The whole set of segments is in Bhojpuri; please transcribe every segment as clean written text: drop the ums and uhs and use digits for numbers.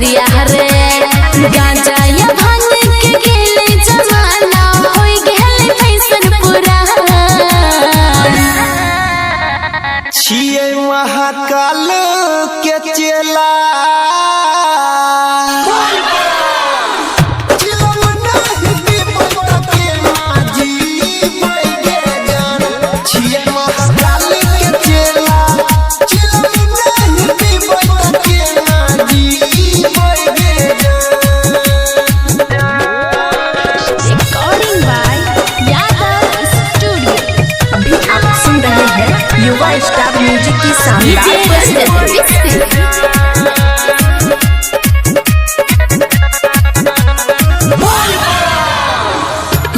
नगरिया रे गांजा या भांग के गेले जमाना होई गेले फैशन पुरान छिए महाकाल के चेला युवा स्टार म्यूजिक की शानदार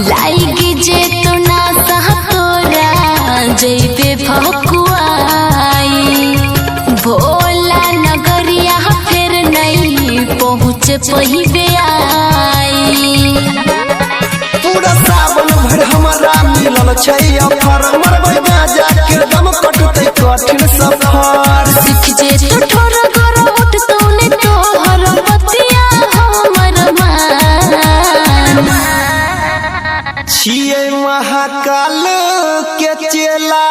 लाइगी जे तो ना तोरा जैबे भकुआई भोला नगरिया फिर नहीं पहुँच पहिबे आई पूरा सावन भर हमारा मिलल छै अफर मरबै गाजा के दम कटतै कठिन सफर सीख जे तो ठोर कर उठ तौने तोहर पतिया हमर मान छिए महाकाल के चेला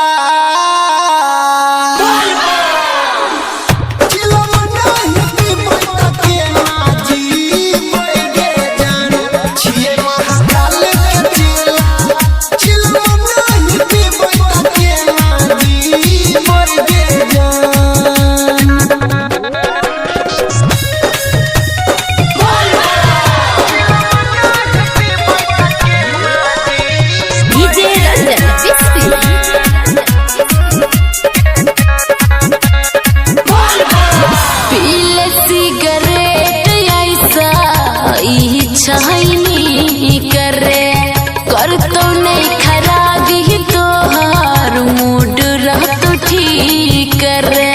छाइनी करे कर तो नहीं खराब ही तोहार मूड रह तो ठीक करे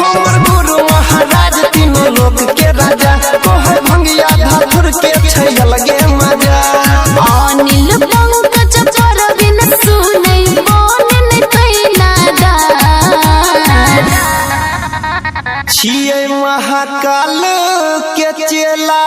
हमर गुरु महाराज तीनों लोक के राजा कोहर भंगिया धाधुर के छै अलगे मजा अनिल पंकज पर बिन सुनै बोल नहीं कैना दान छिए महाकाल के चेला।